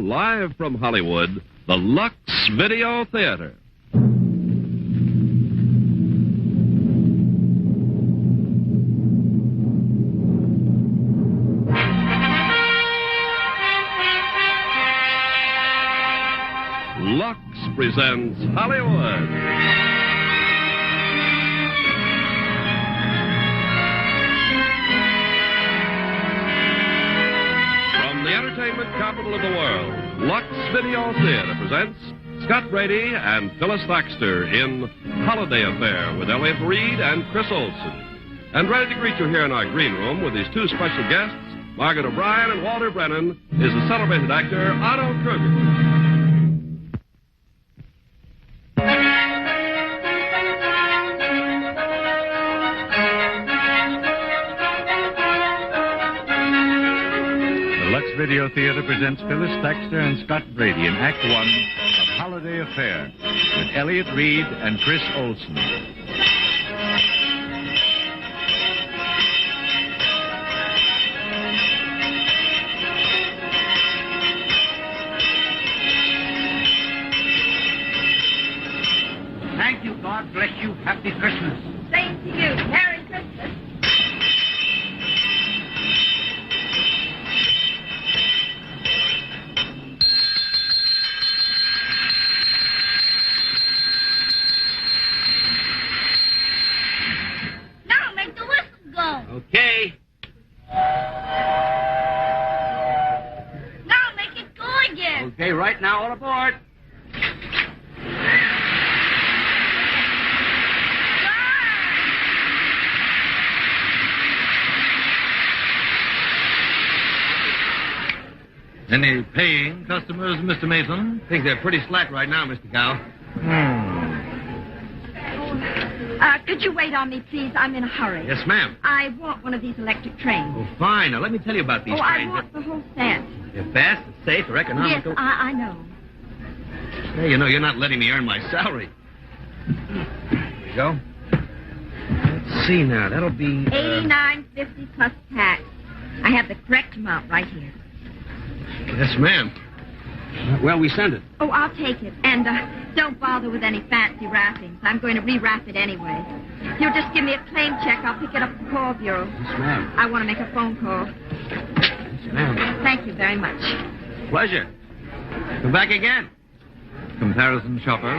live from Hollywood, the Lux Video Theater. Lux presents Hollywood. From the entertainment capital of the world, Lux Video Theater presents Scott Brady and Phyllis Thaxter in Holiday Affair with Elliott Reed and Chris Olsen. And ready to greet you here in our green room with these two special guests, Margaret O'Brien and Walter Brennan, is the celebrated actor Otto Kruger. Video Theater presents Phyllis Thaxter and Scott Brady in Act One of Holiday Affair with Elliott Reed and Chris Olsen. Thank you. God bless you. Happy Christmas. Same to you. Merry Christmas. Okay. Now make it go again. Okay, right now, all aboard. Any paying customers, Mr. Mason? Think they're pretty slack right now, Mr. Gow. Could you wait on me, please? I'm in a hurry. Yes, ma'am. I want one of these electric trains. Oh, fine. Now, let me tell you about these I trains. want the whole set. They're fast, safe, or economical. Yes, I know. Hey, you know, you're not letting me earn my salary. Here we go. Let's see now. That'll be... $89.50 plus tax. I have the correct amount right here. Yes, ma'am. Well, we send it. Oh, I'll take it. And don't bother with any fancy wrappings. I'm going to rewrap it anyway. You'll just give me a claim check. I'll pick it up at the call bureau. Yes, ma'am. I want to make a phone call. Yes, ma'am. Thank you very much. Pleasure. Come back again. Comparison shopper?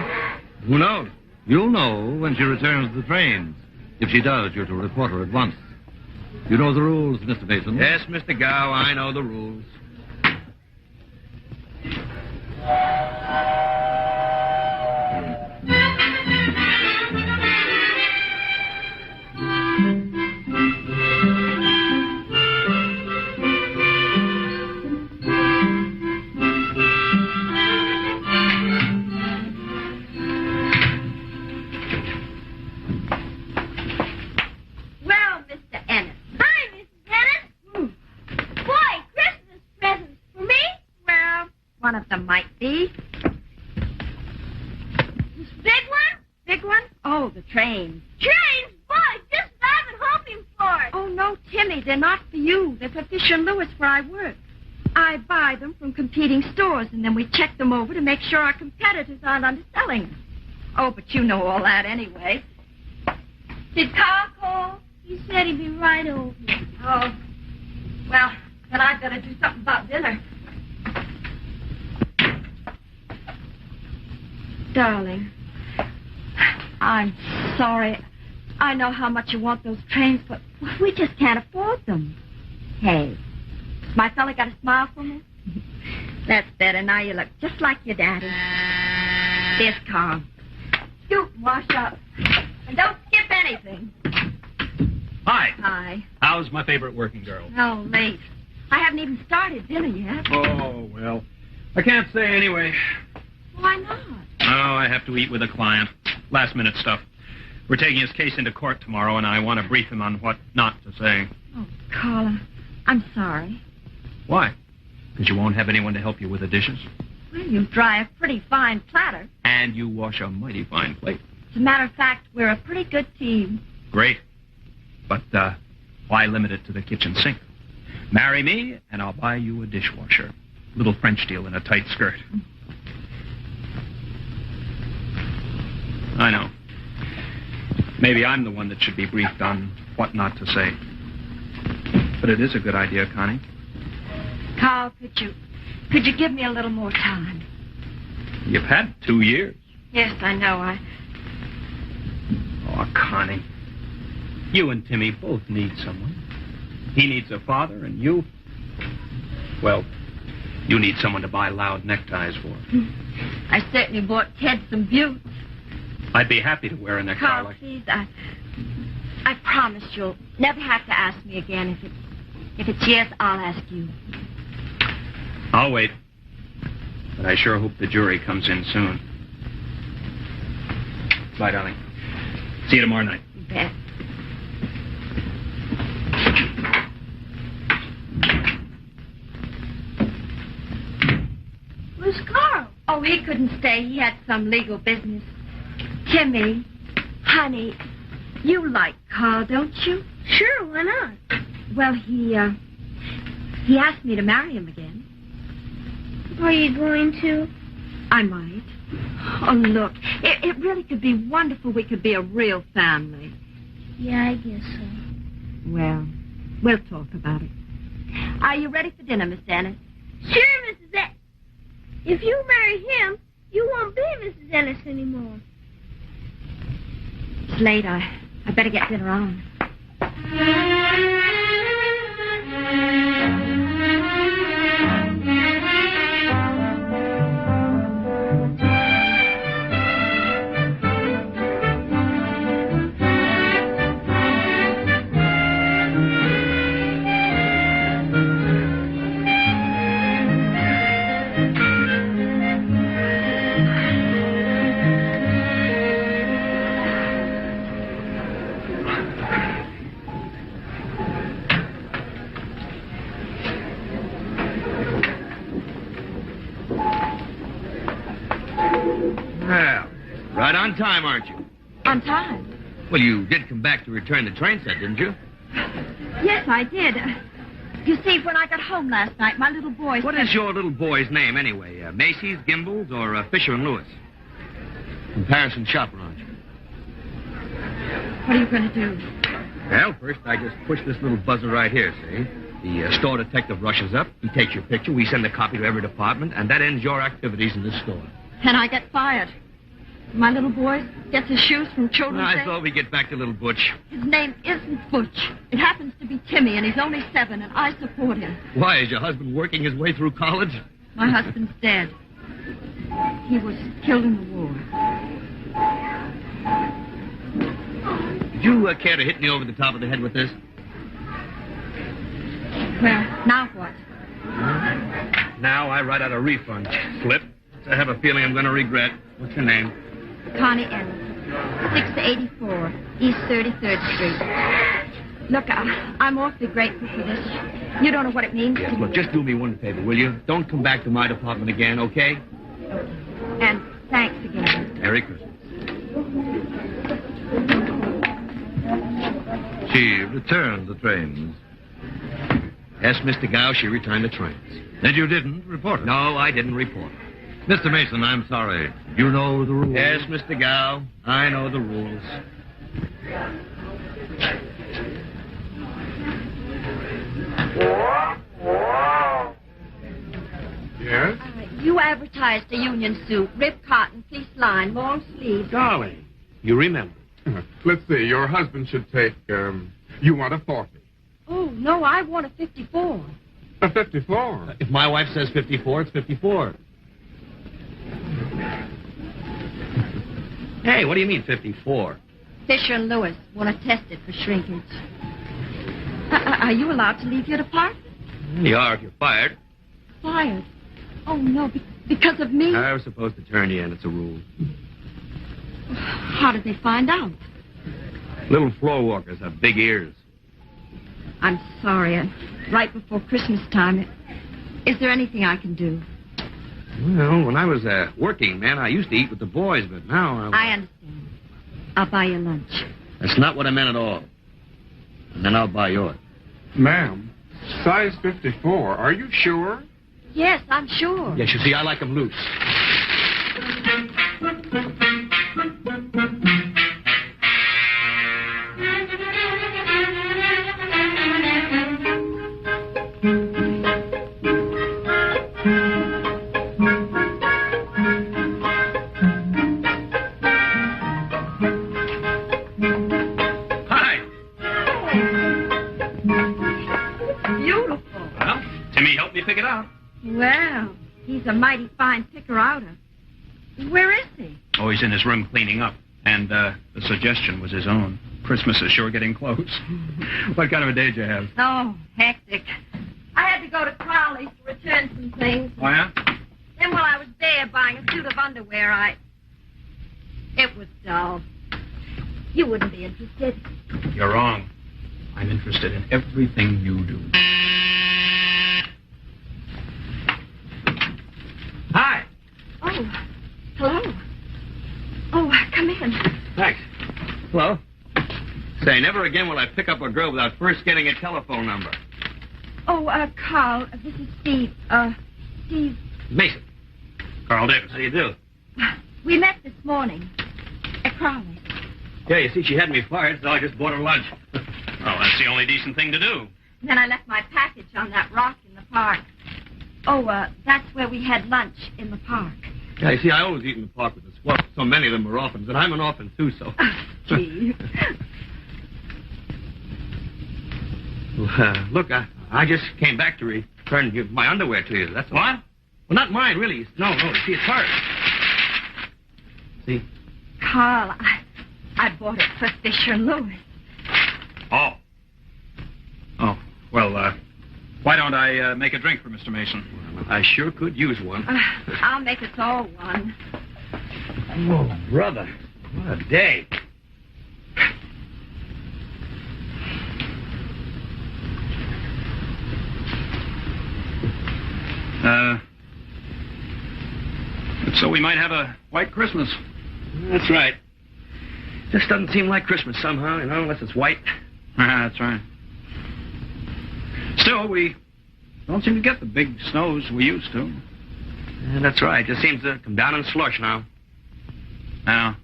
Who knows? You'll know when she returns the trains. If she does, you're to report her at once. You know the rules, Mr. Mason. Yes, Mr. Gow, I know the rules. Well, Mr. Ennis. Hi, Mrs. Ennis. Boy, Christmas presents for me? Well, one of them might be. This big one? Big one? Oh, the trains. Trains? Boy, just what I've been hoping for. Oh, no, Timmy, they're not for you. They're for Fisher & Lewis, where I work. I buy them from competing stores, and then we check them over to make sure our competitors aren't underselling them. Oh, but you know all that anyway. Did Carl call? He said he'd be right over. Oh. Well, then I'd better do something about dinner. Darling, I'm sorry. I know how much you want those trains, but we just can't afford them. Hey, my fella got a smile for me? That's better. Now you look just like your daddy. There's Carl. Scoot and wash up. And don't skip anything. Hi. Hi. How's my favorite working girl? Oh, late. I haven't even started dinner yet. Oh, well, I can't say anyway. Why not? Oh, I have to eat with a client. Last minute stuff. We're taking his case into court tomorrow, and I want to brief him on what not to say. Oh, Carla, I'm sorry. Why? Because you won't have anyone to help you with the dishes? Well, you dry a pretty fine platter. And you wash a mighty fine plate. As a matter of fact, we're a pretty good team. Great. But why limit it to the kitchen sink? Marry me, and I'll buy you a dishwasher. Little French deal in a tight skirt. I know. Maybe I'm the one that should be briefed on what not to say. But it is a good idea, Connie. Carl, could you give me a little more time? You've had 2 years. Yes, I know. Oh, Connie. You and Timmy both need someone. He needs a father, and you... Well, you need someone to buy loud neckties for. I certainly bought Ted some buttes. I'd be happy to wear a necktie Carl, like... please, I promise you'll never have to ask me again. If it's yes, I'll ask you. I'll wait. But I sure hope the jury comes in soon. Bye, darling. See you tomorrow night. You bet. Where's Carl? Oh, he couldn't stay. He had some legal business. Timmy, honey, you like Carl, don't you? Sure, why not? Well, he asked me to marry him again. Are you going to? I might. Oh, look, it really could be wonderful. We could be a real family. Yeah, I guess so. Well, we'll talk about it. Are you ready for dinner, Miss Ennis? Sure, Mrs. Ennis. If you marry him, you won't be Mrs. Ennis anymore. It's late. I better get dinner on. Right on time, aren't you? On time? Well, you did come back to return the train set, didn't you? Yes, I did. You see, when I got home last night, my little boy... What is your little boy's name, anyway? Macy's, Gimbel's, or Fisher and Lewis? Comparison shopper, aren't you? What are you going to do? Well, first I just push this little buzzer right here, see? The store detective rushes up, he takes your picture, we send a copy to every department, and that ends your activities in this store. And I get fired. My little boy gets his shoes from Children's I Day. thought we'd get back to little Butch. His name isn't Butch. It happens to be Timmy, and he's only 7, and I support him. Why, is your husband working his way through college? My husband's dead. He was killed in the war. Would you care to hit me over the top of the head with this? Well, now what? Now I write out a refund slip. I have a feeling I'm going to regret. What's your name? Connie Ennis, 684 East 33rd Street. Look, I'm awfully grateful for this. You don't know what it means Yes, to me. look, just do me one favor, will you? Don't come back to my department again, okay? Okay. And thanks again. Merry Christmas. She returned the trains. Yes, Mr. Gow, she returned the trains. And you didn't report it? No, I didn't report. Mr. Mason, I'm sorry. You know the rules? Yes, Mr. Gow, I know the rules. Yes? You advertised a union suit, ripped cotton, fleece line, long sleeves. Darling, You remember. let's see. Your husband should take, you want a 40. Oh, no, I want a 54. A 54. If my wife says 54, it's 54. Hey, what do you mean 54? Fisher and Lewis want to test it for shrinkage. Are you allowed to leave your department? You are if you're fired. Fired? Oh, no, because of me? I was supposed to turn you in. It's a rule. How did they find out? Little floor walkers have big ears. I'm sorry. Right before Christmas time. Is there anything I can do? Well, when I was a working man, I used to eat with the boys, but now I understand. I'll buy you lunch. That's not what I meant at all. And then I'll buy yours. Ma'am, size 54. Are you sure? Yes, I'm sure. Yes, you see, I like them loose. Hi. Beautiful. Well, Timmy helped me pick it out. Well, he's a mighty fine picker-outer. Where is he? Oh, he's in his room cleaning up. And the suggestion was his own. Christmas is sure getting close. What kind of a day did you have? Oh, hectic. I had to go to Crowley's to return some things. Oh, yeah? Then while I was there buying a suit of underwear, It was dull. You wouldn't be interested. You're wrong. I'm interested in everything you do. Hi. Oh, hello. Oh, come in. Thanks. Hello. Say, never again will I pick up a girl without first getting a telephone number. Oh, Carl, this is Steve. Steve. Mason. Carl Davis. How do you do? We met this morning at Crowley's. Yeah, you see, she had me fired, so I just bought her lunch. Well, that's the only decent thing to do. Then I left my package on that rock in the park. Oh, that's where we had lunch in the park. Yeah, you see, I always eat in the park with the squad. So many of them are orphans, and I'm an orphan, too, so... Gee. Look, I just came back to return my underwear to you. That's all. What? Well, not mine, really. No. See, it's hers. See? Carl, I bought it for Fisher and Lewis. Oh. Oh, well, why don't I make a drink for Mr. Mason? I sure could use one. I'll make us all one. Oh, brother. What a day. So we might have a white Christmas. That's right. Just doesn't seem like Christmas somehow, unless it's white. That's right. Still, we don't seem to get the big snows we used to. Yeah, that's right. Just seems to come down in slush now. Now,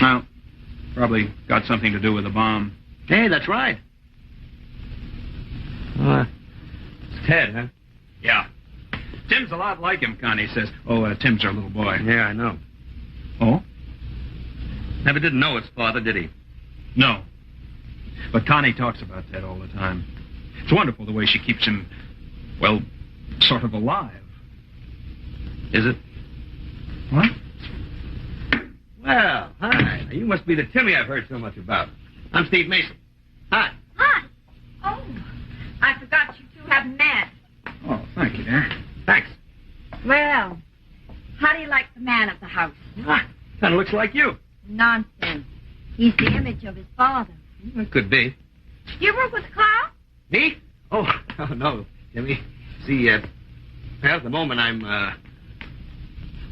well, probably got something to do with the bomb. Hey, that's right. It's Ted, huh? Yeah. Tim's a lot like him, Connie says. Oh, Tim's our little boy. Yeah, I know. Oh? Never did know his father, did he? No. But Connie talks about that all the time. It's wonderful the way she keeps him, well, sort of alive. Is it? What? Well, hi. You must be the Timmy I've heard so much about. I'm Steve Mason. Hi. Hi. Oh, I forgot you two haven't met. Oh, thank you, dear. Thanks. Well, how do you like the man of the house? Kind of looks like you. Nonsense. He's the image of his father. It could be. You work with Carl? Me? Oh, no, Jimmy. See, at the moment I'm,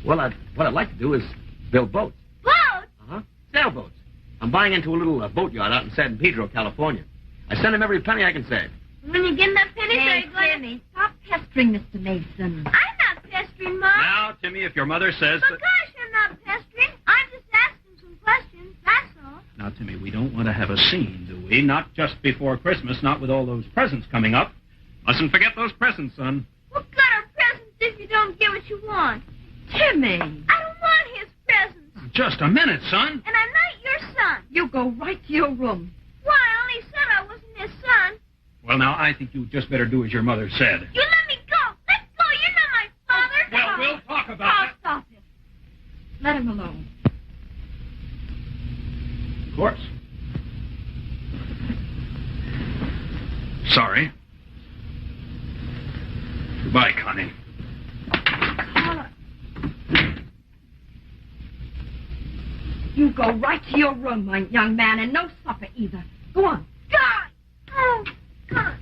what I'd like to do is build boats. Boats? Uh-huh. Sailboats. I'm buying into a little boatyard out in San Pedro, California. I send him every penny I can save. When you get enough pennies, Hey, are you going Timmy, stop pestering Mr. Mason. to... I'm not pestering, Mom. Now, Timmy, if your mother says But that... gosh, I'm not pestering. I'm just asking some questions, that's all. Now, Timmy, we don't want to have a scene, do we? Not just before Christmas, not with all those presents coming up. Mustn't forget those presents, son. What good are presents if you don't get what you want? Timmy, I don't want his presents. Just a minute, son. And I'm not your son. you go right to your room. Why, I only said I wasn't his son. Well, now, I think you just better do as your mother said. You let me go. Let go. You're not my father. Well, we'll talk about Carl, it. stop it. Let him alone. Of course. Sorry. Goodbye, Connie. Carl, you go right to your room, my young man, and no supper either. Go on. God. Oh, God.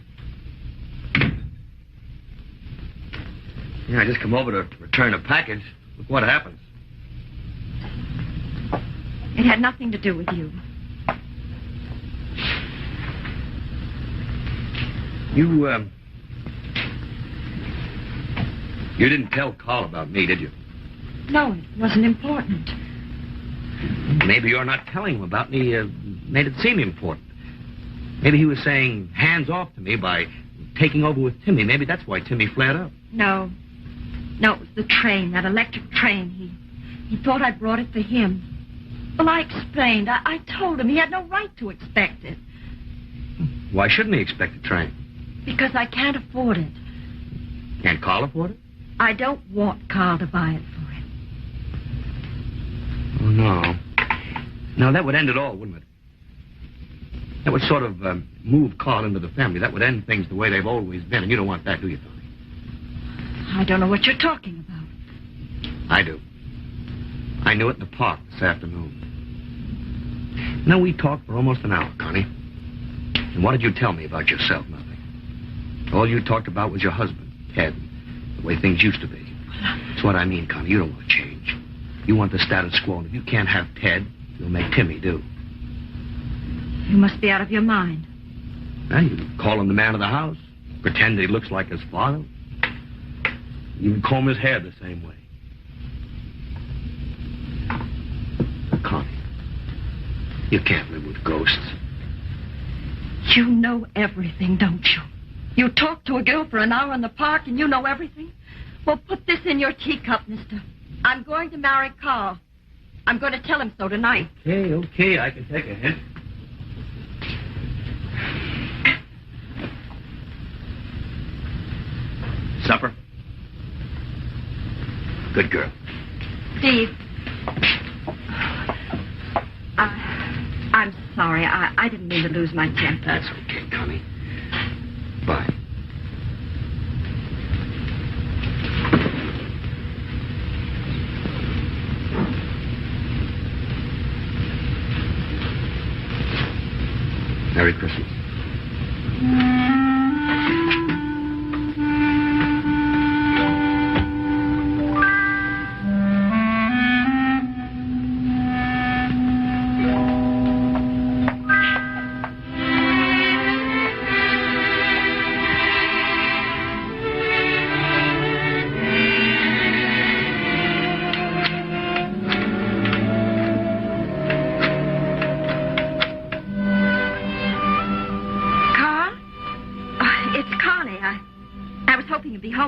Yeah, I just come over to return a package. Look what happens. It had nothing to do with you. You didn't tell Carl about me, did you? No, it wasn't important. Maybe you're not telling him about me made it seem important. Maybe he was saying hands off to me by taking over with Timmy. Maybe that's why Timmy flared up. No. No, it was the train, that electric train. He thought I brought it for him. Well, I explained. I told him he had no right to expect it. Why shouldn't he expect a train? Because I can't afford it. Can't Carl afford it? I don't want Carl to buy it for him. Oh, no. No, that would end it all, wouldn't it? That would sort of move Carl into the family. That would end things the way they've always been, and you don't want that, do you, Tony? I don't know what you're talking about. I do. I knew it in the park this afternoon. Now, we talked for almost an hour, Connie. And what did you tell me about yourself? Nothing. All you talked about was your husband, Ted, the way things used to be. That's what I mean, Connie. You don't want to change. You want the status quo, and if you can't have Ted, you'll make Timmy do. You must be out of your mind. Now, you call him the man of the house, pretend that he looks like his father. You can comb his hair the same way. Connie, you can't live with ghosts. You know everything, don't you? You talk to a girl for an hour in the park and you know everything? Well, put this in your teacup, mister. I'm going to marry Carl. I'm going to tell him so tonight. Okay, I can take a hint. Supper? Good girl. Steve. I'm sorry. I didn't mean to lose my temper. That's okay, Connie. Bye. Merry Christmas.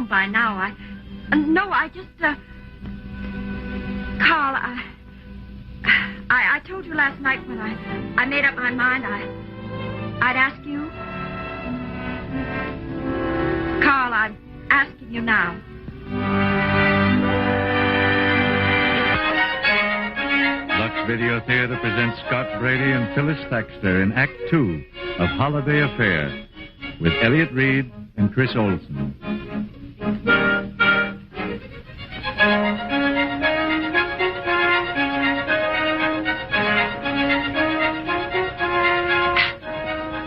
By now, I just, Carl, I told you last night when I made up my mind I'd ask you. Carl, I'm asking you now. Lux Video Theater presents Scott Brady and Phyllis Thaxter in Act 2 of Holiday Affair with Elliot Reed and Chris Olson.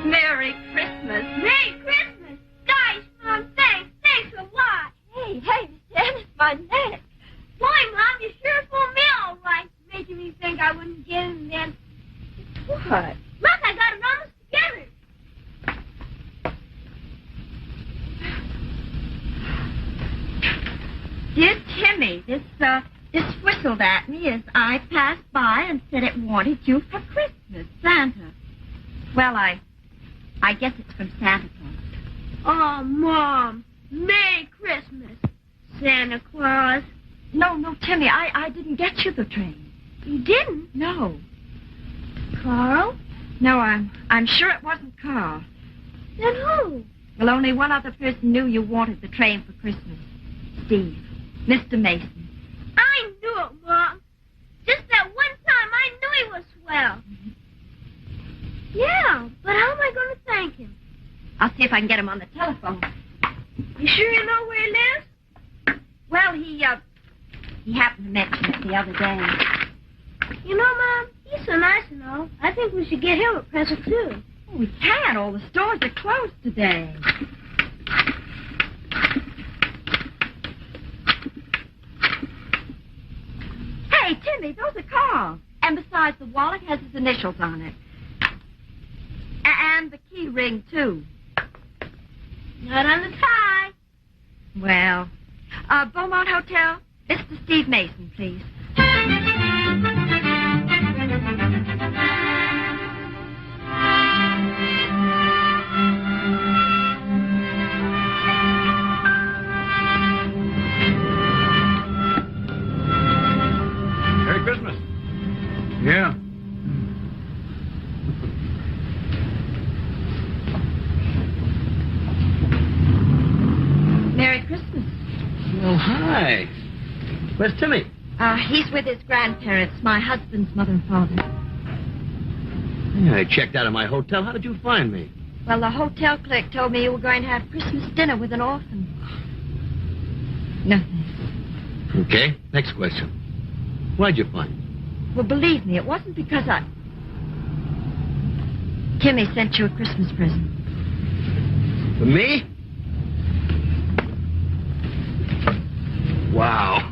Merry Christmas. Merry Christmas. Gosh, Mom, thanks a lot. Hey, Mr. Ennis, my neck. Boy, Mom, you sure fooled me all right, making me think I wouldn't get it, and then... What? Look, I got it almost together. Dear Timmy, this whistled at me as I passed by and said it wanted you for Christmas, Santa. Well, I guess it's from Santa Claus. Oh, Mom, Merry Christmas, Santa Claus. No, Timmy, I didn't get you the train. You didn't? No. Carl? No, I'm sure it wasn't Carl. Then who? Well, only one other person knew you wanted the train for Christmas. Steve. Mr. Mason. I knew it, Mom. Just that one time I knew he was swell. Yeah, but how am I going to thank him? I'll see if I can get him on the telephone. You sure you know where he lives? Well, he happened to mention it the other day. You know, Mom, he's so nice and all. I think we should get him a present, too. Oh, we can't. All the stores are closed today. Hey, Timmy, those are Carl. And besides, the wallet has his initials on it. And the key ring, too. Not on the tie. Well, Beaumont Hotel. Mr. Steve Mason, please. Merry Christmas. Yeah. Merry Christmas. Oh, hi. Where's Timmy? He's with his grandparents, my husband's mother and father. Yeah, I checked out of my hotel. How did you find me? Well, the hotel clerk told me you were going to have Christmas dinner with an orphan. Nothing. Okay, next question. Why'd you find me? Well, believe me, it wasn't because Timmy sent you a Christmas present. For me? Wow.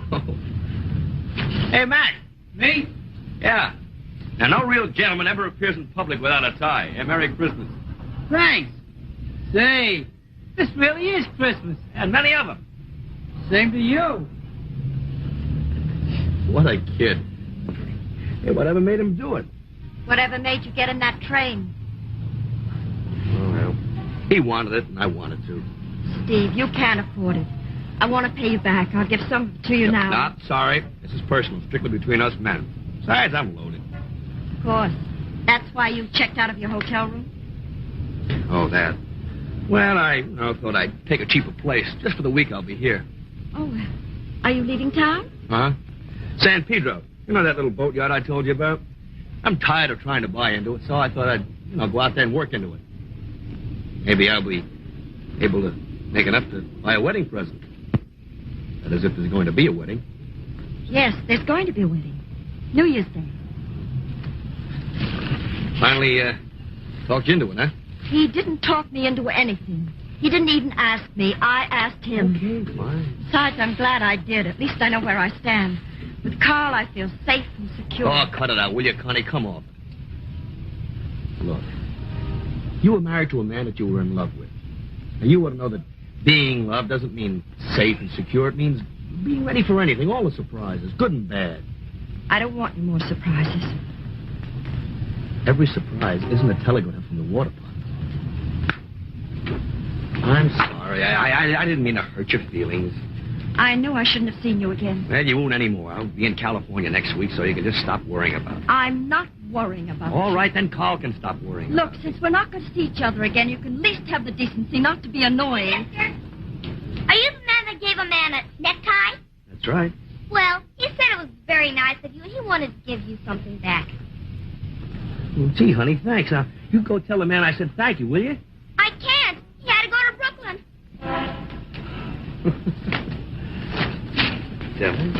Hey, Mac. Me? Yeah. Now, no real gentleman ever appears in public without a tie. And Merry Christmas. Thanks. Say, this really is Christmas. And many of them. Same to you. What a kid. Hey, whatever made him do it? Whatever made you get in that train? Oh, well, he wanted it, and I wanted to. Steve, you can't afford it. I want to pay you back. I'll give some to you now. Not sorry. This is personal, strictly between us men. Besides, I'm loaded. Of course. That's why you checked out of your hotel room? Oh, that. Well, I thought I'd take a cheaper place. Just for the week I'll be here. Oh, are you leaving town? Huh? San Pedro. You know that little boatyard I told you about? I'm tired of trying to buy into it, so I thought I'd, go out there and work into it. Maybe I'll be able to make enough to buy a wedding present. That is, if there's going to be a wedding. Yes, there's going to be a wedding. New Year's Day. Finally, talked you into it, huh? He didn't talk me into anything. He didn't even ask me. I asked him. Okay, fine. Besides, I'm glad I did. At least I know where I stand. With Carl, I feel safe and secure. Oh, cut it out, will you, Connie? Come off. Look, you were married to a man that you were in love with. Now, you ought to know that being loved doesn't mean safe and secure. It means being ready for anything, all the surprises, good and bad. I don't want any more surprises. Every surprise isn't a telegram from the water pot. I'm sorry. I didn't mean to hurt your feelings. I knew I shouldn't have seen you again. Well, you won't anymore. I'll be in California next week, so you can just stop worrying about it. I'm not worrying about it. All right, then Carl can stop worrying. Look, since we're not going to see each other again, you can at least have the decency not to be annoying. Chester, are you the man that gave a man a necktie? That's right. Well, he said it was very nice of you, and he wanted to give you something back. Well, gee, honey, thanks. Now, you go tell the man I said thank you, will you? I can't. He had to go to Brooklyn. Devil.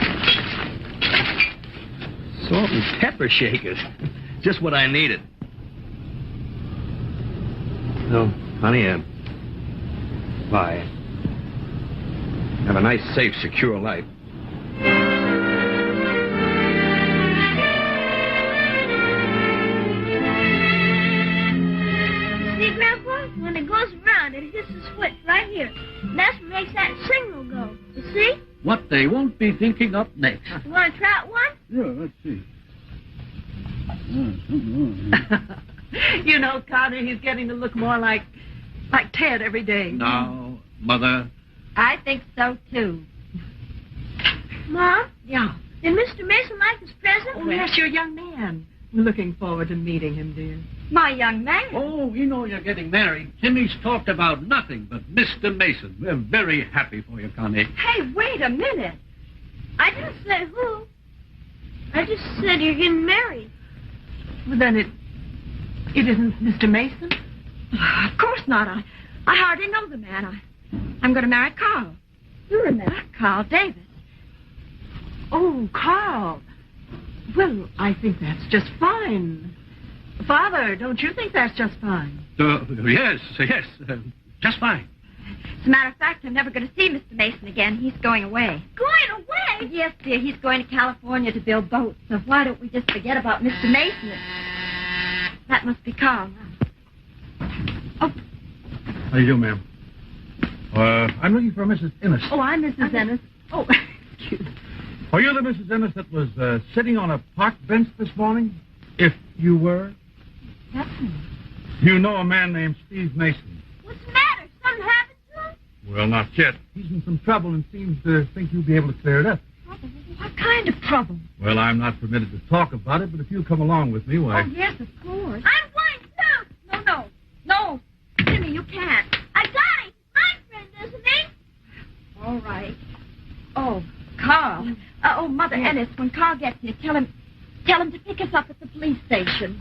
Salt and pepper shakers. Just what I needed. So, honey, bye. Have a nice, safe, secure life. See, Grandpa? When it goes around, it hits the switch right here. And that's what makes that signal go. You see? What they won't be thinking up next. You want to try out one? Yeah, let's see. You know, Carter, he's getting to look more like Ted every day. Now, Mother, I think so, too. Mom, Yeah. did Mr. Mason like his present? Oh, yes, your young man. We're looking forward to meeting him, dear. My young man. Oh, we know you're getting married. Timmy's talked about nothing but Mr. Mason. We're very happy for you, Connie. Hey, wait a minute. I didn't say who. I just said you're getting married. Well, then it isn't Mr. Mason? Of course not. I hardly know the man. I'm going to marry Carl. You remember? Carl Davis. Oh, Carl. Well, I think that's just fine. Father, don't you think that's just fine? Yes, just fine. As a matter of fact, I'm never going to see Mr. Mason again. He's going away. Going away? Yes, dear. He's going to California to build boats. So why don't we just forget about Mr. Mason? That must be Carl. Oh, how do you do, ma'am? I'm looking for Mrs. Ennis. Oh, I'm Mrs. Ennis. Oh, excuse me. Are you the Mrs. Ennis that was sitting on a park bench this morning? If you were? That's me. You know a man named Steve Mason. What's the matter? Something happened to him? Well, not yet. He's in some trouble and seems to think you'll be able to clear it up. Trouble? What kind of trouble? Well, I'm not permitted to talk about it, but if you'll come along with me, why... Oh, yes, of course. I'm going too. No, Timmy, you can't. I got him. My friend, isn't he? All right. Oh, Carl. Mother Ennis, when Carl gets here, tell him to pick us up at the police station.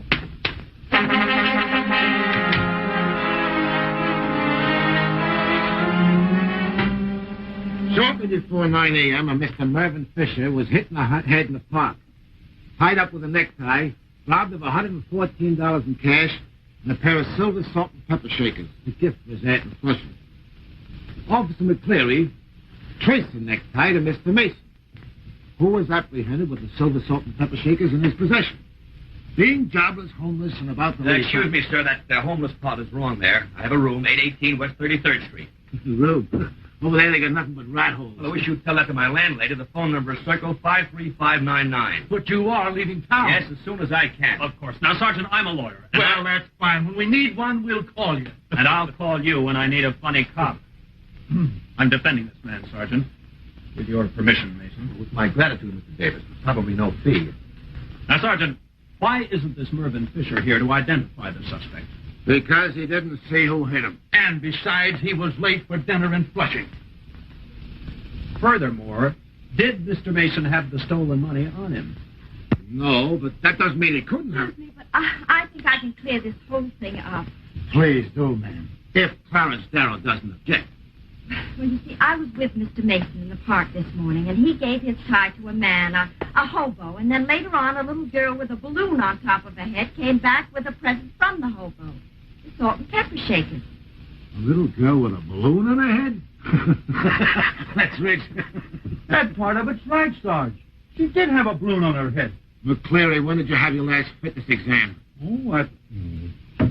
Shortly before 9 a.m., a Mr. Mervyn Fisher was hit in the head in the park, tied up with a necktie, robbed of $114 in cash, and a pair of silver salt and pepper shakers, a gift for his aunt in Flushing. Officer McCleary traced the necktie to Mr. Mason, who was apprehended with the silver salt and pepper shakers in his possession. Being jobless, homeless, and about to leave... Excuse me, sir, that homeless part is wrong there. I have a room, 818 West 33rd Street. Room? Over there, they got nothing but rat holes. Well, I wish you'd tell that to my landlady. The phone number is circle 53599. But you are leaving town. Yes, as soon as I can. Of course. Now, Sergeant, I'm a lawyer. Well, that's fine. When we need one, we'll call you. And I'll call you when I need a funny cop. I'm defending this man, Sergeant. With your permission, Mason. With my gratitude, Mr. Davis. There's probably no fee. Now, Sergeant, why isn't this Mervyn Fisher here to identify the suspect? Because he didn't see who hit him. And besides, he was late for dinner in Flushing. Furthermore, did Mr. Mason have the stolen money on him? No, but that doesn't mean he couldn't have. Excuse me, but I think I can clear this whole thing up. Please do, ma'am. If Clarence Darrow doesn't object. Well, you see, I was with Mr. Mason in the park this morning, and he gave his tie to a man, a hobo, and then later on a little girl with a balloon on top of her head came back with a present from the hobo. The salt and pepper shakers. A little girl with a balloon on her head? That's rich. That part of it's right, Sarge. She did have a balloon on her head. McCleary, when did you have your last fitness exam? Oh,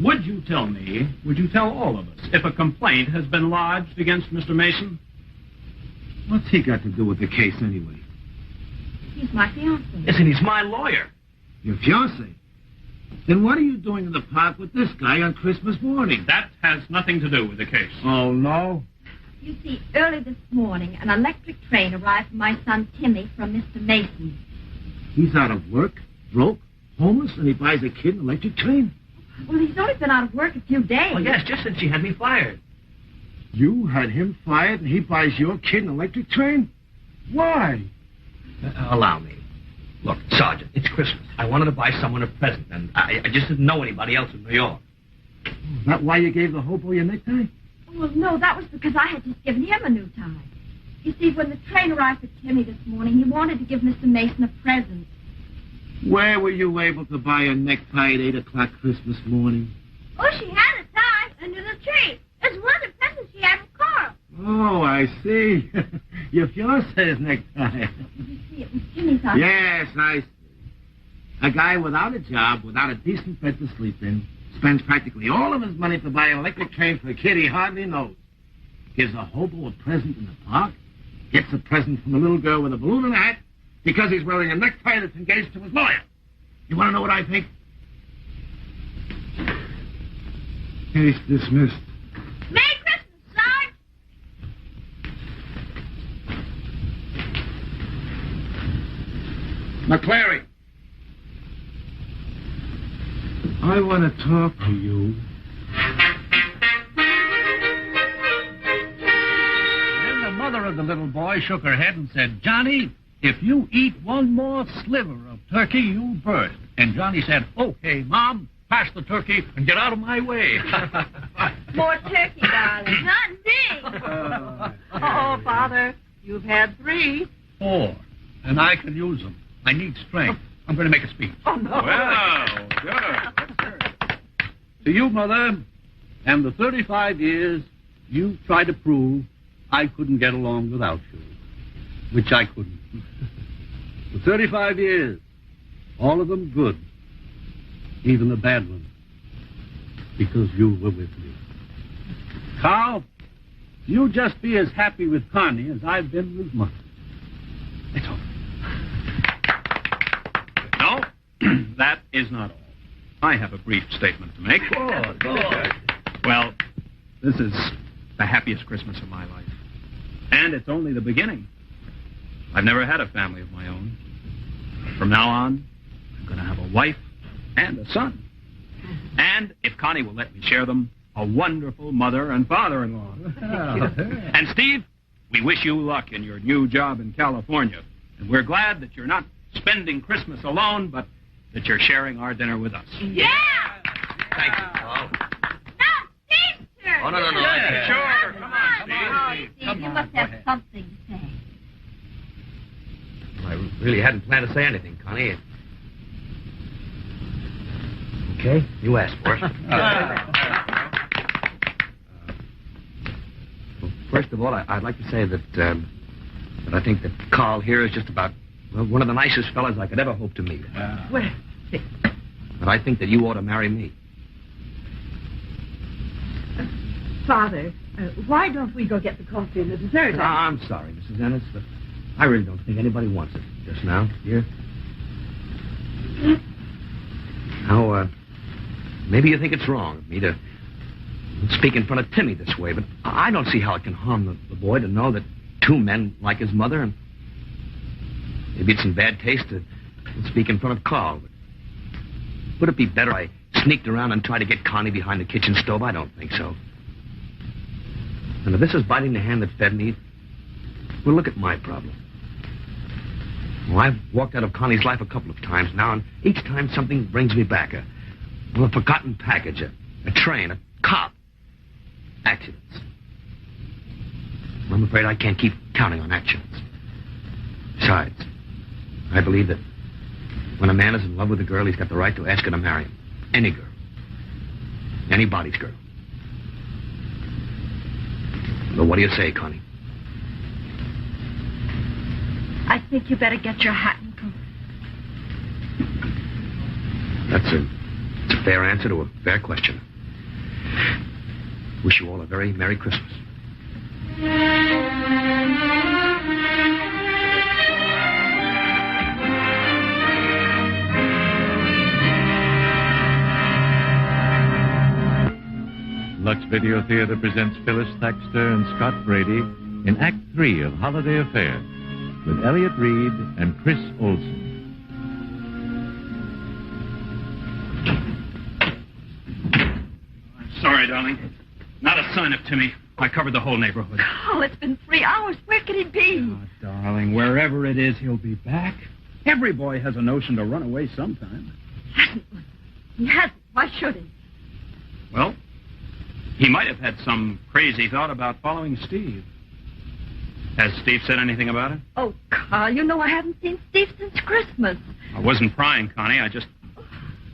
Would you tell all of us, if a complaint has been lodged against Mr. Mason? What's he got to do with the case anyway? He's my fiancé. Listen, he's my lawyer. Your fiancé? Then what are you doing in the park with this guy on Christmas morning? That has nothing to do with the case. Oh, no? You see, early this morning, an electric train arrived for my son Timmy from Mr. Mason. He's out of work, broke, homeless, and he buys a kid an electric train? Well, he's only been out of work a few days. Oh, yes, just since she had me fired. You had him fired, and he buys your kid an electric train? Why? Allow me. Look, Sergeant, it's Christmas. I wanted to buy someone a present, and I just didn't know anybody else in New York. Is that why you gave the hobo your necktie? Well, no, that was because I had just given him a new tie. You see, when the train arrived for Timmy this morning, he wanted to give Mr. Mason a present. Where were you able to buy a necktie at 8 o'clock Christmas morning? Oh, she had a tie under the tree. It's one of the presents she had from Carl. Oh, I see. Your fiancé's necktie. You see, it was Timmy's tie. Yes, I see. A guy without a job, without a decent bed to sleep in, spends practically all of his money to buy an electric train for a kid he hardly knows. Gives a hobo a present in the park, gets a present from a little girl with a balloon in her hat, because he's wearing a necktie that's engaged to his lawyer. You want to know what I think? Case dismissed. Merry Christmas, Sarge. McCleary. I want to talk to you. Then the mother of the little boy shook her head and said, "Johnny, if you eat one more sliver of turkey, you'll burst." And Johnny said, "Okay, Mom, pass the turkey and get out of my way." More turkey, darling. Not me. Oh, Father, you've had 3. 4, and I can use them. I need strength. I'm going to make a speech. Oh, no. Well, good. To you, Mother, and the 35 years you tried to prove I couldn't get along without you, which I couldn't. For 35 years, all of them good, even the bad ones, because you were with me. Carl, you just be as happy with Connie as I've been with Mother. It's over. No, that is not all. I have a brief statement to make. Good. Well, this is the happiest Christmas of my life. And it's only the beginning. I've never had a family of my own. From now on, I'm going to have a wife and a son. And, if Connie will let me share them, a wonderful mother and father-in-law. And, Steve, we wish you luck in your new job in California. And we're glad that you're not spending Christmas alone, but that you're sharing our dinner with us. Yeah! Thank you, Carl. Now, Steve's turn. Oh, no. Yeah, sure. Come on, Steve. Oh, Steve, you must have something to say. Well, I really hadn't planned to say anything, Connie. Okay, you asked for it. Well, first of all, I'd like to say that I think that Carl here is just about one of the nicest fellas I could ever hope to meet. Well, But I think that you ought to marry me. Father, why don't we go get the coffee and the dessert? I'm sorry, Mrs. Ennis, but I really don't think anybody wants it just now, dear. Now, maybe you think it's wrong of me to speak in front of Timmy this way, but I don't see how it can harm the boy to know that two men like his mother, and maybe it's in bad taste to speak in front of Carl. But would it be better I sneaked around and tried to get Connie behind the kitchen stove? I don't think so. And if this is biting the hand that fed me, well, look at my problem. Well, I've walked out of Connie's life a couple of times now, and each time something brings me back. A forgotten package, a train, a cop. Accidents. I'm afraid I can't keep counting on accidents. Besides, I believe that when a man is in love with a girl, he's got the right to ask her to marry him. Any girl. Anybody's girl. Well, what do you say, Connie? I think you better get your hat and coat. That's a fair answer to a fair question. Wish you all a very Merry Christmas. Lux Video Theater presents Phyllis Thaxter and Scott Brady in Act 3 of Holiday Affair with Elliot Reed and Chris Olson. I'm sorry, darling. Not a sign of Timmy. I covered the whole neighborhood. Oh, it's been 3 hours. Where could he be? Oh, darling, wherever it is, he'll be back. Every boy has a notion to run away sometime. He hasn't. Why should he? Well, he might have had some crazy thought about following Steve. Has Steve said anything about it? Oh, Carl, you know I haven't seen Steve since Christmas. I wasn't prying, Connie. I just...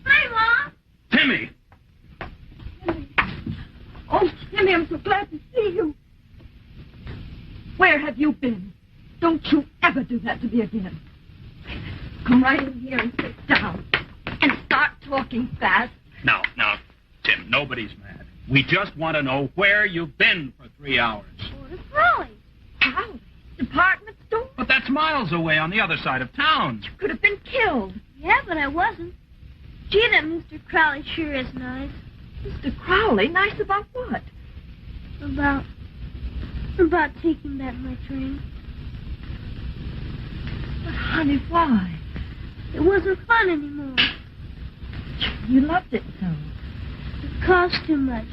Hi, Mom. Timmy! Oh, Timmy, I'm so glad to see you. Where have you been? Don't you ever do that to me again. Come right in here and sit down. And start talking fast. No, Tim, nobody's mad. We just want to know where you've been for 3 hours. Oh, the Crowleys. How? Department store? But that's miles away on the other side of town. You could have been killed. Yeah, but I wasn't. Gee, that Mr. Crowley sure is nice. Mr. Crowley? Nice about what? About taking back my train. But, honey, why? It wasn't fun anymore. You loved it so. It cost too much.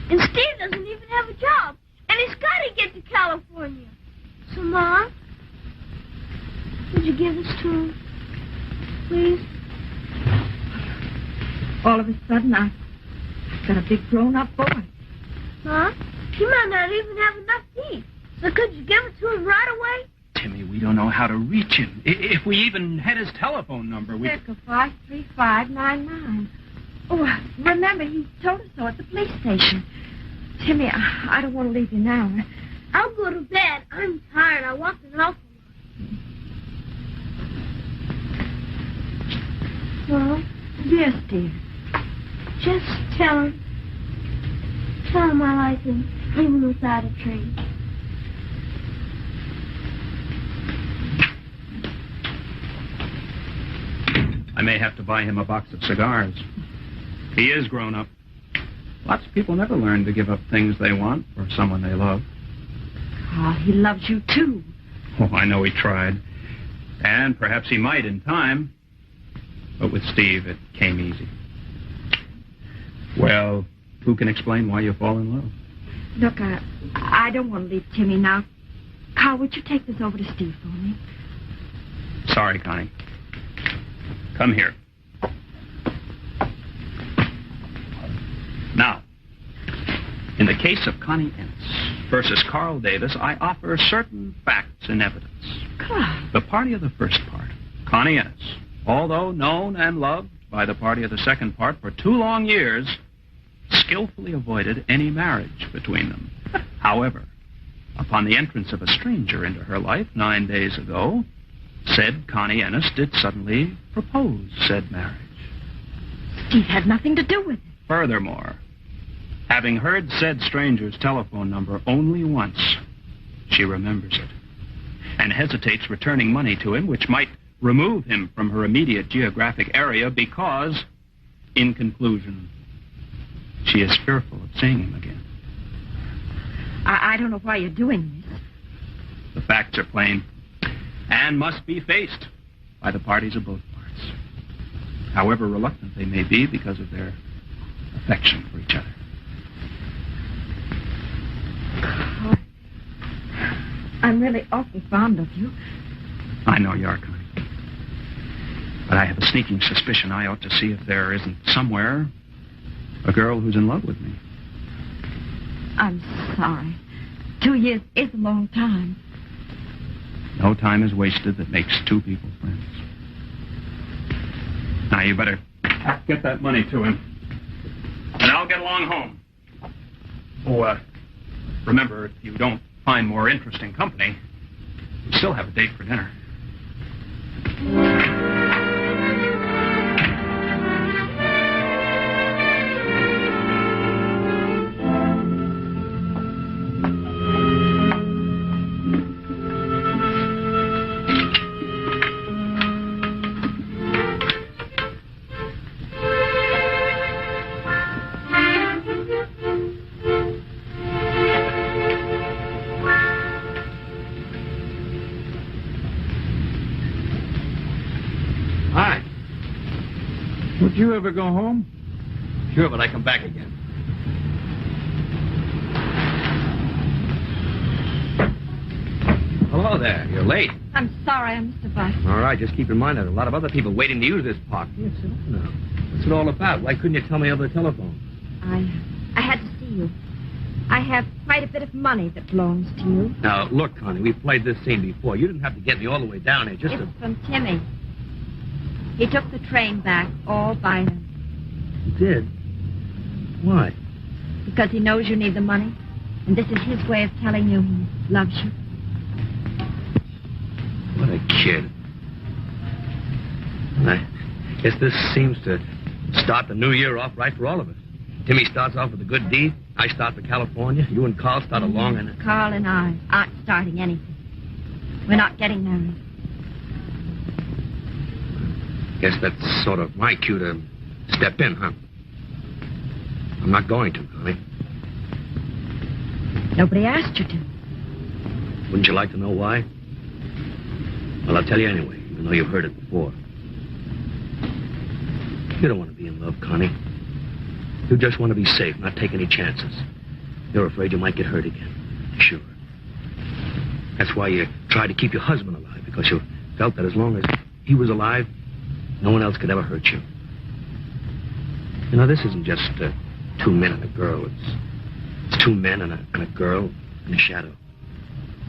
And Steve doesn't even have a job. And he's got to get to California. So, Mom, would you give this to him? Please? All of a sudden, I've got a big grown-up boy. Mom, he might not even have enough to eat. So could you give it to him right away? Timmy, we don't know how to reach him. If we even had his telephone number, we... Circa 53599. Oh, remember, he told us so at the police station. Timmy, I don't want to leave you now. I'll go to bed. I'm tired. I walked an awful lot. Mom? Yes, dear. Just tell him I like him, even without a train. I may have to buy him a box of cigars. He is grown up. Lots of people never learn to give up things they want for someone they love. Oh, he loves you, too. Oh, I know he tried. And perhaps he might in time. But with Steve, it came easy. Well, who can explain why you fall in love? Look, I don't want to leave Timmy now. Carl, would you take this over to Steve for me? Sorry, Connie. Come here. Now, in the case of Connie Ennis versus Carl Davis, I offer certain facts and evidence. Carl. The party of the first part, Connie Ennis, although known and loved by the party of the second part for 2 long years, skillfully avoided any marriage between them. However, upon the entrance of a stranger into her life 9 days ago, said Connie Ennis did suddenly propose said marriage. Steve had nothing to do with it. Furthermore, having heard said stranger's telephone number only once, she remembers it and hesitates returning money to him, which might remove him from her immediate geographic area because, in conclusion, she is fearful of seeing him again. I don't know why you're doing this. The facts are plain and must be faced by the parties of both parts, however reluctant they may be because of their affection for each other. Oh, I'm really awfully fond of you. I know you are, Connie. But I have a sneaking suspicion I ought to see if there isn't somewhere a girl who's in love with me. I'm sorry. 2 years is a long time. No time is wasted that makes 2 people friends. Now, you better get that money to him. And I'll get along home. Oh, remember, if you don't find more interesting company, you still have a date for dinner. Would you ever go home? Sure, but I come back again. Hello there. You're late. I'm sorry, I missed the bus. All right, just keep in mind there's a lot of other people waiting to use this park. Yes, sir. No. What's it all about? Why couldn't you tell me over the telephone? I had to see you. I have quite a bit of money that belongs to you. Now, look, Connie, we've played this scene before. You didn't have to get me all the way down here just It's from Timmy. He took the train back all by him. He did? Why? Because he knows you need the money. And this is his way of telling you he loves you. What a kid. I guess this seems to start the new year off right for all of us. Timmy starts off with a good deed. I start for California. You and Carl start along and... Carl and I aren't starting anything. We're not getting married. Guess that's sort of my cue to step in, huh? I'm not going to, Connie. Nobody asked you to. Wouldn't you like to know why? Well, I'll tell you anyway, even though you've heard it before. You don't want to be in love, Connie. You just want to be safe, not take any chances. You're afraid you might get hurt again. Sure. That's why you tried to keep your husband alive, because you felt that as long as he was alive, no one else could ever hurt you. You know, this isn't just 2 men and a girl. It's 2 men and a girl and a shadow.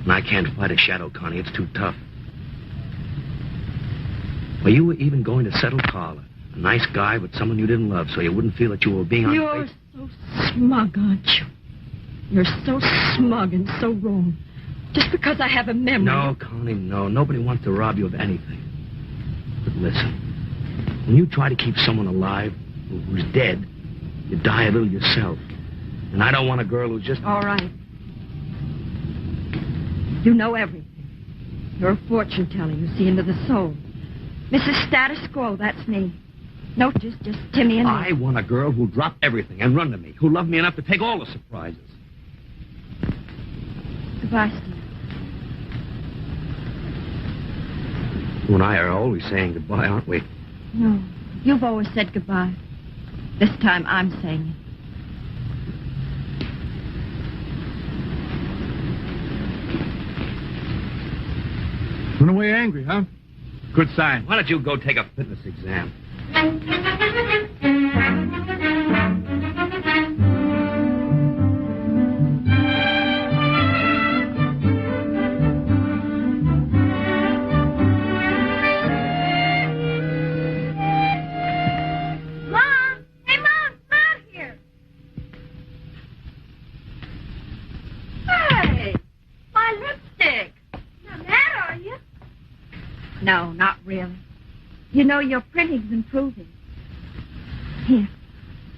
And I can't fight a shadow, Connie. It's too tough. Well, you were even going to settle Carl, a nice guy with someone you didn't love, so you wouldn't feel that you were being You're so smug, aren't you? You're so smug and so wrong. Just because I have a memory. No, Connie, no. Nobody wants to rob you of anything. But listen, when you try to keep someone alive who's dead, you die a little yourself. And I don't want a girl who's just... All right. You know everything. You're a fortune teller. You see into the soul. Mrs. Status Quo, that's me. No, just Timmy and me. I want a girl who'll drop everything and run to me, who'll love me enough to take all the surprises. Goodbye, Steve. You and I are always saying goodbye, aren't we? No, you've always said goodbye. This time I'm saying it. Went away angry, huh? Good sign. Why don't you go take a fitness exam? Mom! Hey, Mom! It's Matt here. Hey! My lipstick! Not mad, are you? No, not really. You know, your printing's improving. Here.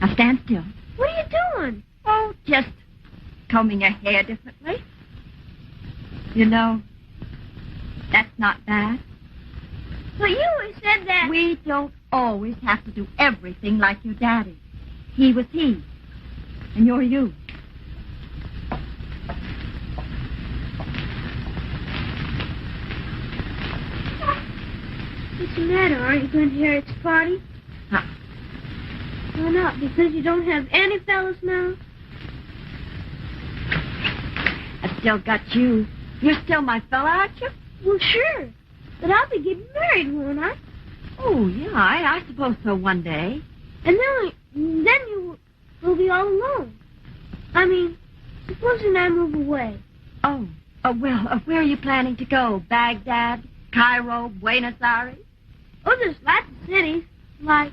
Now stand still. What are you doing? Oh, just combing your hair differently. You know, that's not bad. But you always said that... We don't always have to do everything like your daddy. He was he, and you're you. What's the matter? Aren't you going to Harriet's party? Huh. Why not? Because you don't have any fellas now? I still got you. You're still my fella, aren't you? Well, sure. But I'll be getting married, won't I? Oh, yeah, I suppose so one day. And then you will be all alone. I mean, supposing I move away. Oh, well, where are you planning to go? Baghdad, Cairo, Buenos Aires? Oh, there's lots of cities. Like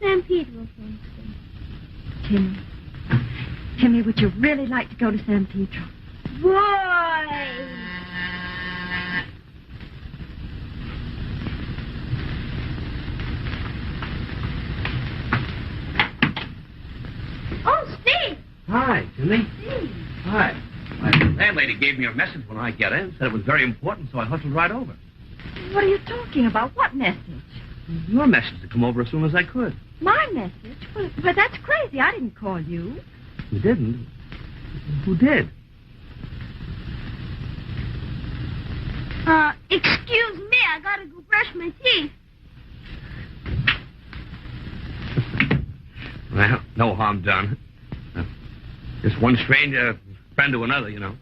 San Pedro, for instance. Timmy, would you really like to go to San Pedro? Boy! Oh, Steve! Hi, Jimmy. Steve. Hi. My landlady gave me a message when I got in. Said it was very important, so I hustled right over. What are you talking about? What message? Your message to come over as soon as I could. My message? Well, that's crazy. I didn't call you. You didn't? Who did? Excuse me. I gotta go brush my teeth. Well, no harm done. Just one stranger, friend to another, you know.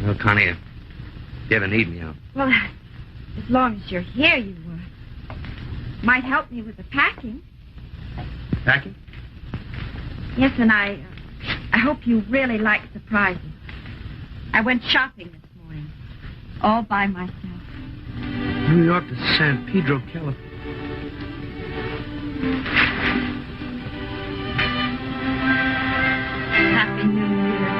Well, Connie, if you ever need me, Well, as long as you're here, you would. Might help me with the packing. Packing? Yes, and I hope you really like surprises. I went shopping this morning, all by myself. New York to San Pedro, California. Happy New Year.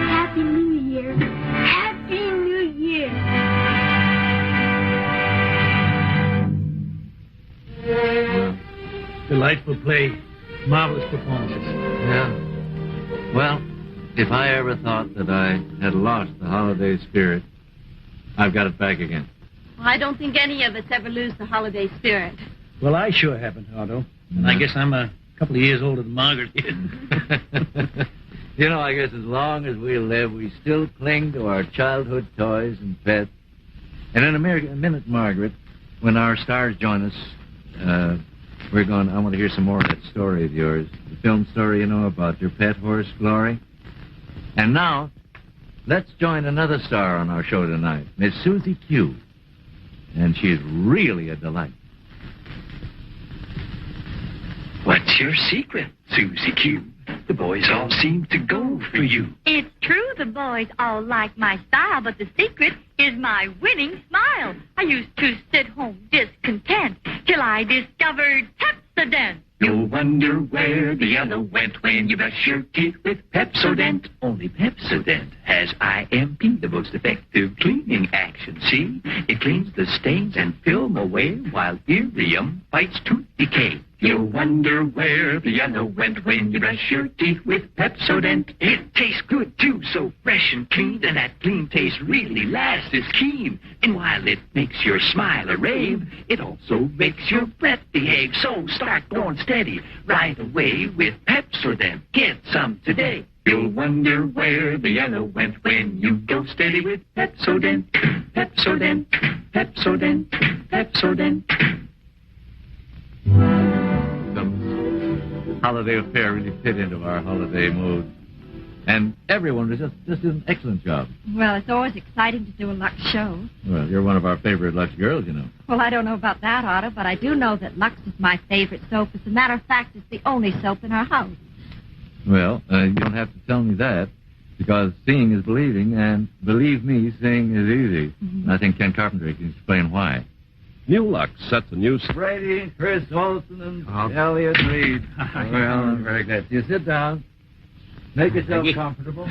Happy New Year. Happy New Year. Delightful play. Marvelous performances. Yeah. Well, if I ever thought that I had lost the holiday spirit, I've got it back again. Well, I don't think any of us ever lose the holiday spirit. Well, I sure haven't, Otto. And I guess I'm a couple of years older than Margaret is. You know, I guess as long as we live, we still cling to our childhood toys and pets. And in a minute, Margaret, when our stars join us, I want to hear some more of that story of yours. The film story, you know, about your pet horse, Glory. And now, let's join another star on our show tonight, Miss Susie Q. And she's really a delight. What's your secret, Susie Q? The boys all seem to go for you. It's true the boys all like my style, but the secret is my winning smile. I used to sit home discontent till I discovered Pepsodent. You'll wonder where the yellow went when you brush your teeth with Pepsodent. Only Pepsodent has IMP, the most effective cleaning action. See? It cleans the stains and film away while Irium fights tooth decay. You'll wonder where the yellow went when you brush your teeth with Pepsodent. It tastes good, too, so fresh and clean, and that clean taste really lasts its keen. And while it makes your smile a rave, it also makes your breath behave. So start going steady right away with Pepsodent. Get some today. You'll wonder where the yellow went when you go steady with Pepsodent. Pepsodent, Pepsodent, Pepsodent. The holiday affair really fit into our holiday mood. And everyone was just did an excellent job. Well, it's always exciting to do a Lux show. Well, you're one of our favorite Lux girls, you know. Well, I don't know about that, Otto, but I do know that Lux is my favorite soap. As a matter of fact, it's the only soap in our house. Well, you don't have to tell me that, because seeing is believing, and believe me, seeing is easy. Mm-hmm. And I think Ken Carpenter can explain why. New Lux sets a new... Brady, Chris Olson, and Elliot Reed. Well, I'm very glad. You sit down. Make yourself comfortable.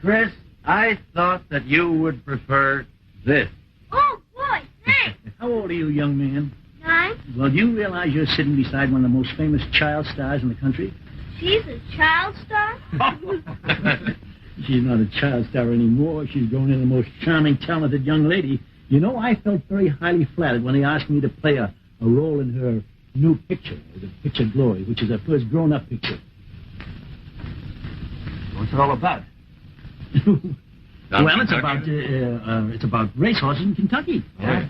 Chris, I thought that you would prefer this. Oh, boy, thanks. How old are you, young man? 9. Well, do you realize you're sitting beside one of the most famous child stars in the country? She's a child star? She's not a child star anymore. She's grown into the most charming, talented young lady. You know, I felt very highly flattered when they asked me to play a role in her new picture, the picture Glory, which is her first grown-up picture. What's it all about? Well, it's about racehorses in Kentucky. Yeah.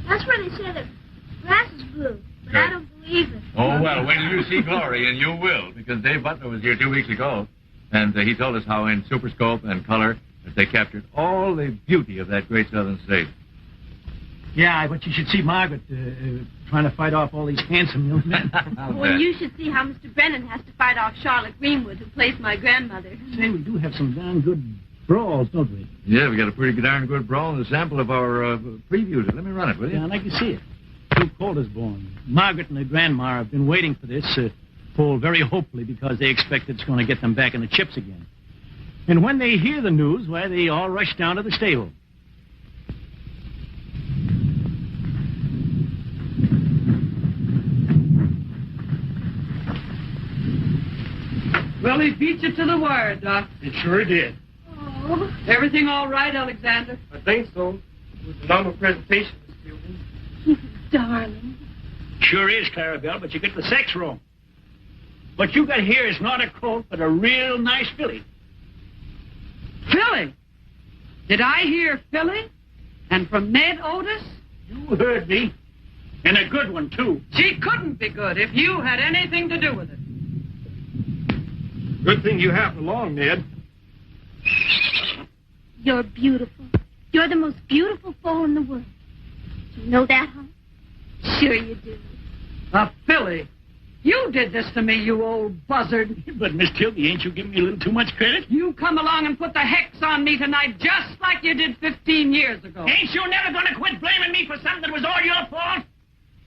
That's where they say the grass is blue, but I don't believe it. Oh, well, when you see Glory, and you will, because Dave Butler was here 2 weeks ago, and he told us how in Superscope and color that they captured all the beauty of that great southern state. Yeah, but you should see Margaret trying to fight off all these handsome young men. Well, you should see how Mr. Brennan has to fight off Charlotte Greenwood, who plays my grandmother. Say, we do have some darn good brawls, don't we? Yeah, we got a pretty darn good brawl in the sample of our previews. Let me run it, will you? Yeah, I'd like to see it. Luke Calder's born. Margaret and her grandma have been waiting for this, very hopefully, because they expect it's going to get them back in the chips again. And when they hear the news, why, they all rush down to the stable. Well, he beat you to the wire, Doc. It sure did. Oh. Everything all right, Alexander? I think so. It was a normal presentation, Miss Fielding. Darling. Sure is, Clarabelle, but you get the sex wrong. What you got here is not a colt, but a real nice filly. Philly? Did I hear Philly? And from Ned Otis? You heard me. And a good one, too. She couldn't be good if you had anything to do with it. Good thing you happened along, Ned. You're beautiful. You're the most beautiful foal in the world. Do you know that, huh? Sure you do. Philly, you did this to me, you old buzzard. But, Miss Tildy, ain't you giving me a little too much credit? You come along and put the hex on me tonight just like you did 15 years ago. Ain't you never going to quit blaming me for something that was all your fault?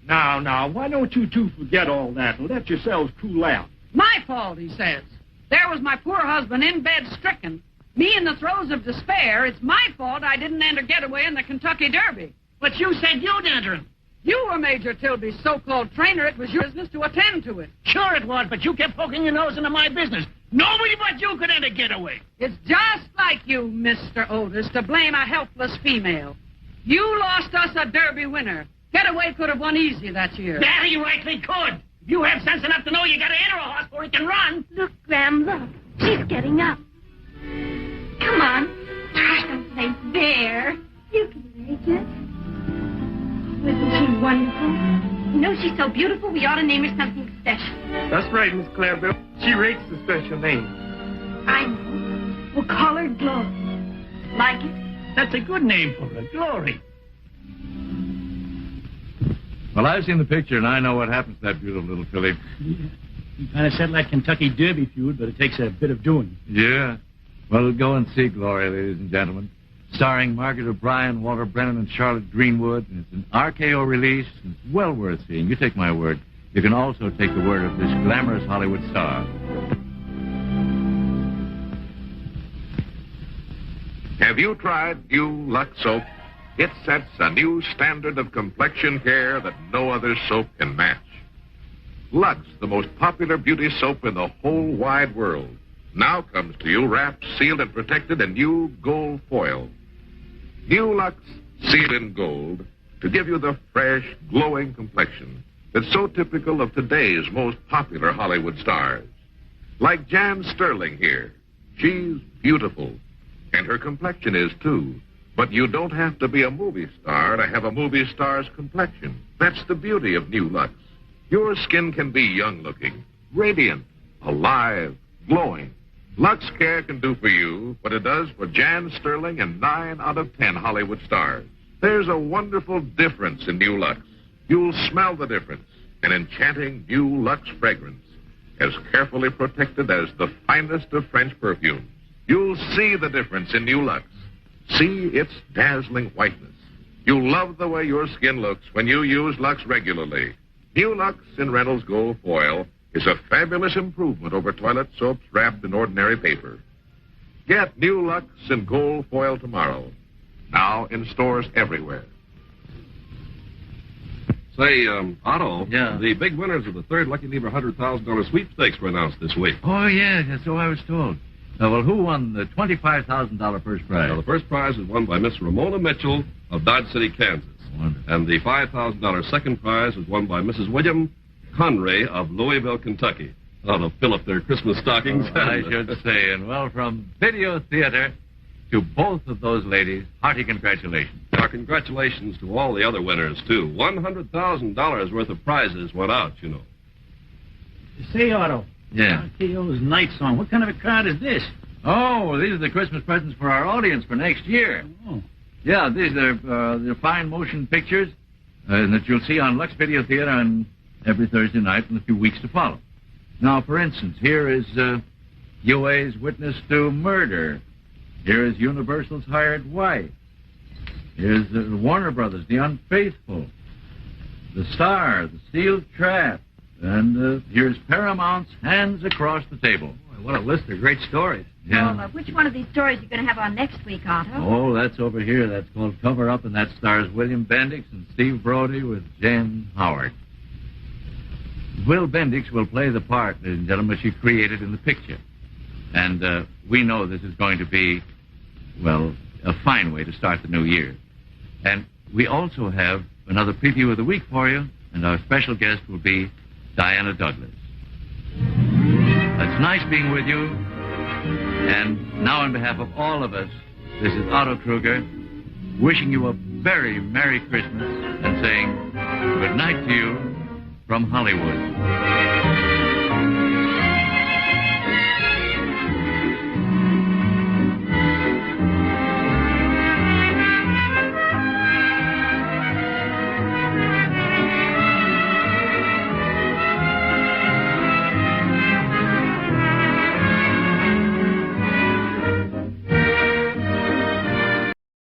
Now, why don't you two forget all that and let yourselves cool out? My fault, he says. There was my poor husband in bed stricken. Me in the throes of despair. It's my fault I didn't enter getaway in the Kentucky Derby. But you said you'd enter him. You were Major Tilby's so-called trainer. It was your business to attend to it. Sure it was, but you kept poking your nose into my business. Nobody but you could enter getaway. It's just like you, Mr. Otis, to blame a helpless female. You lost us a Derby winner. Getaway could have won easy that year. That he rightly could. If you have sense enough to know you got to enter a horse before he can run. Look, Graham, look. She's getting up. Come on. Try someplace there. You can make it. Isn't she wonderful? You know, she's so beautiful, we ought to name her something special. That's right, Miss Clarabelle. She rates the special name. I know. We'll call her Glory. Like it? That's a good name for her, Glory. Well, I've seen the picture, and I know what happens to that beautiful little filly. Yeah. You kind of said like Kentucky Derby feud, but it takes a bit of doing. Yeah. Well, go and see Glory, ladies and gentlemen. Starring Margaret O'Brien, Walter Brennan, and Charlotte Greenwood. And it's an RKO release, and it's well worth seeing. You take my word. You can also take the word of this glamorous Hollywood star. Have you tried new Lux soap? It sets a new standard of complexion care that no other soap can match. Lux, the most popular beauty soap in the whole wide world, now comes to you wrapped, sealed, and protected in new gold foil. New Lux, sealed in gold, to give you the fresh, glowing complexion that's so typical of today's most popular Hollywood stars. Like Jan Sterling here. She's beautiful, and her complexion is too. But you don't have to be a movie star to have a movie star's complexion. That's the beauty of New Lux. Your skin can be young-looking, radiant, alive, glowing. Lux Care can do for you what it does for Jan Sterling and 9 out of 10 Hollywood stars. There's a wonderful difference in New Lux. You'll smell the difference. An enchanting New Lux fragrance, as carefully protected as the finest of French perfumes. You'll see the difference in New Lux. See its dazzling whiteness. You'll love the way your skin looks when you use Lux regularly. New Lux in Reynolds Gold Foil is a fabulous improvement over toilet soaps wrapped in ordinary paper. Get New Lux in Gold Foil tomorrow. Now in stores everywhere. Say, Otto. Yeah? The big winners of the third Lucky Lever $100,000 sweepstakes were announced this week. Oh, yeah, so I was told. Well, who won the $25,000 first prize? Now, the first prize was won by Miss Ramona Mitchell of Dodge City, Kansas. Wonderful. And the $5,000 second prize was won by Mrs. William Conray of Louisville, Kentucky. Oh, to fill up their Christmas stockings. I should say. And, well, from Video Theater to both of those ladies, hearty congratulations. Our congratulations to all the other winners, too. $100,000 worth of prizes went out, you know. Say, Otto. Yeah. RKO's night song. What kind of a crowd is this? Oh, these are the Christmas presents for our audience for next year. Oh. Yeah, these are the fine motion pictures that you'll see on Lux Video Theater on every Thursday night in the few weeks to follow. Now, for instance, here is UA's Witness to Murder. Here is Universal's Hired Wife. Here's Warner Brothers, The Unfaithful. The Star, The Steel Trap. And here's Paramount's Hands Across the Table. Boy, what a list of great stories. Yeah. Well, which one of these stories are you going to have on next week, Otto? Oh, that's over here. That's called Cover Up, and that stars William Bendix and Steve Brody with Jan Howard. Will Bendix will play the part, ladies and gentlemen, she created in the picture. And we know this is going to be, well, a fine way to start the new year. And we also have another preview of the week for you, and our special guest will be Diana Douglas. It's nice being with you. And now on behalf of all of us, this is Otto Kruger, wishing you a very Merry Christmas and saying good night to you from Hollywood.